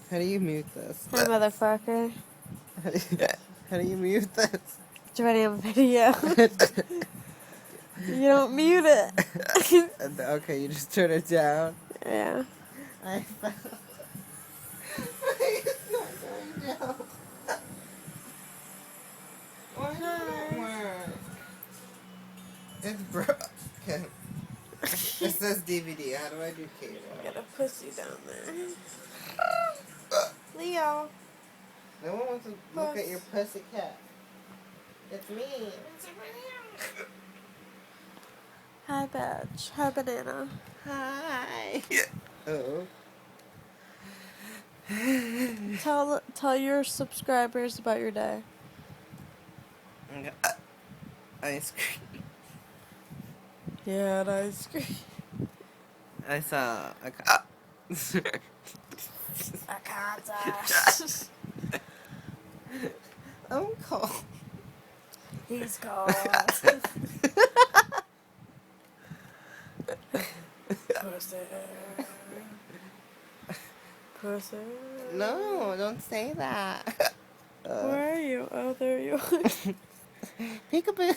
How do you mute this? Hi, motherfucker. How do you mute this? Joining a video. You don't mute it. Okay, you just turn it down. Yeah. I fell. It's not going down. Why did it work? It's broken. It says DVD. How do I do cable? Got a pussy down there. Leo. No one wants to look at your pussy cat. It's me. Hi, Badge. Hi, Banana. Hi. Oh. Tell your subscribers about your day. Ice cream. Yeah, ice cream. I saw a A concert. I'm cold. He's cold. Pussy. Pussy. No, don't say that. Where are you? Oh, there you are. Peekaboo.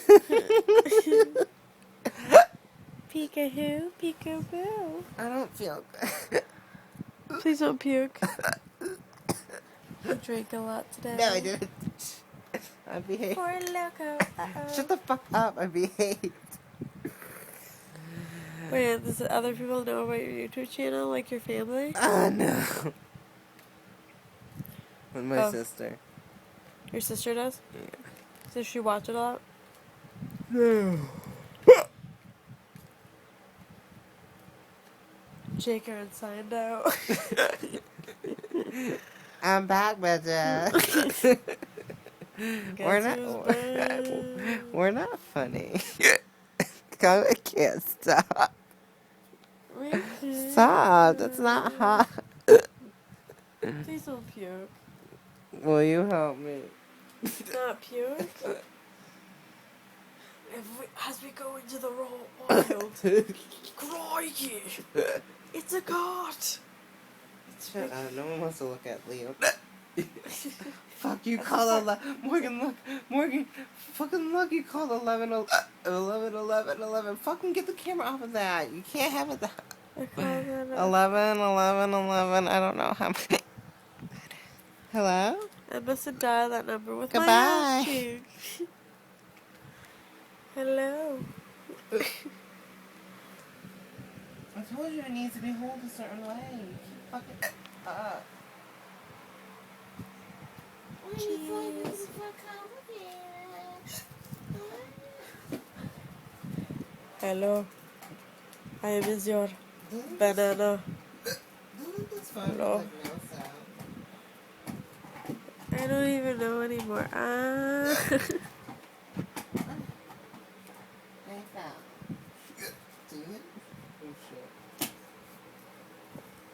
Peekahoo, peekaboo. I don't feel good. Please don't puke. You drank a lot today. No, I didn't. I behaved. Poor loco. Uh-oh. Shut the fuck up. I behaved. Wait, does other people know about your YouTube channel, like your family? No. With my sister. Your sister does? Yeah. Does she watch it a lot? No. Jake and signed out. I'm back, bitches. We're not funny. I can't stop. Stop. That's not hot. Please don't puke. Will you help me? Not puke. As we go into the wild, crikey! It's a goat. Shut up. No one wants to look at Leo. Fuck, you called 11. Morgan, fucking look, you called 11. Fucking get the camera off of that. You can't have it that. 11. I don't know how many. Hello? I must have dialed that number with Goodbye. my ass cheek. Hello. I told you it needs to be held a certain way. You keep fucking up. Cheese. Hello. I am your banana. Hello. I don't even know anymore.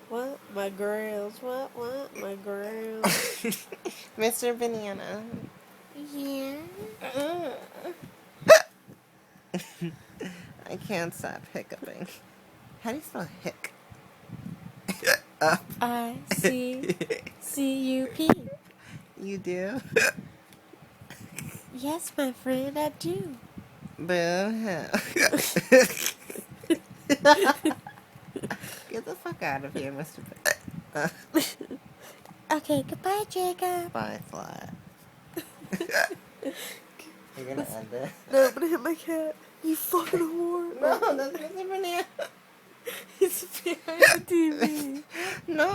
What? My grills. What? My grills. Mr. Banana. Yeah. I can't stop hiccuping. How do you spell hic? I-C-C-U-P. You do? Yes, my friend, I do. Boo. Get the fuck out of here, Mr. Okay, goodbye, Jacob. Bye, slut. You're gonna end it? No, I'm gonna hit my cat. You fucking whore. No, that's Mr. Banana. It's behind the TV. No.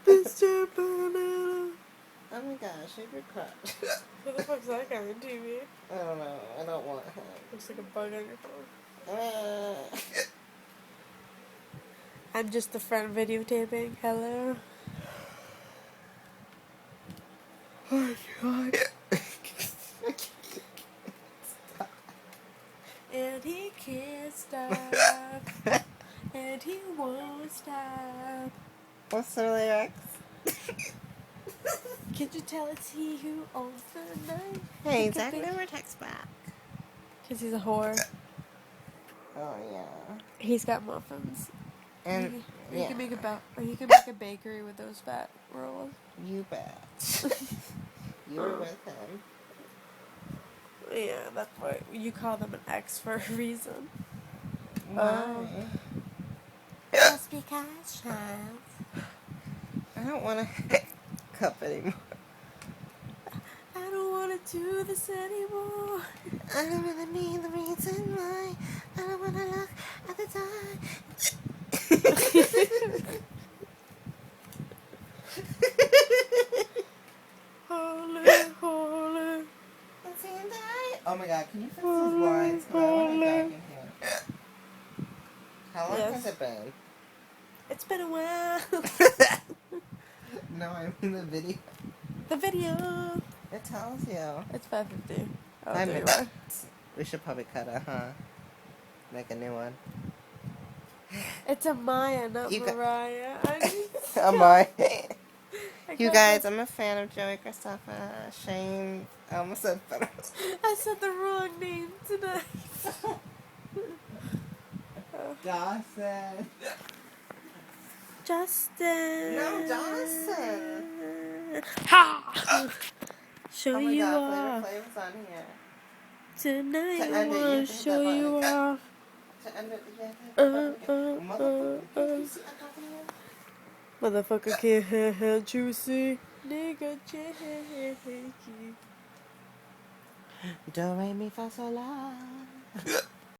Mr. Banana. Oh my gosh, shave your crotch. Who the fuck's that guy on TV? I don't know. I don't want him. Looks like a bug on your phone. I'm just a friend videotaping. Hello. Oh my god. And he can't stop. And he won't stop. What's the lyrics? Can't you tell it's he who owns the night? Hey, Zach never texts back. Because he's a whore. Oh, yeah. He's got muffins. And Or Yeah. you can make a bakery with those fat rolls. You bet. You were with him. Yeah, that's why you call them an X for a reason. Why? Just because, child. I don't want a hiccup anymore. I don't want to do this anymore. I don't really mean the reason why. I don't want to look at the time. Holy, holy. Oh my god, can you fix those blinds? Because I want to back in here. How long Yes. has it been? It's been a while. No, I mean the video. The video. It tells you. It's 5:50. I'll 5 tell you minutes. We should probably cut it, huh? Make a new one. It's a Maya, not You got- Mariah. Am I? I You got guys, this- I'm a fan of Joey Christopher. Shane. I almost said better. I said the wrong name tonight. Dawson. Justin. No, Dawson. Ha! Show Oh my you god, off. Flavor Flav's on here. Tonight To I end it, you wanna have to hit show that you button. off. To end it, you have to hit that button again. Motherfucker, can't you see I'm talking to you? Motherfucker can't you see? Nigga cheeky. Do re mi fa sol la.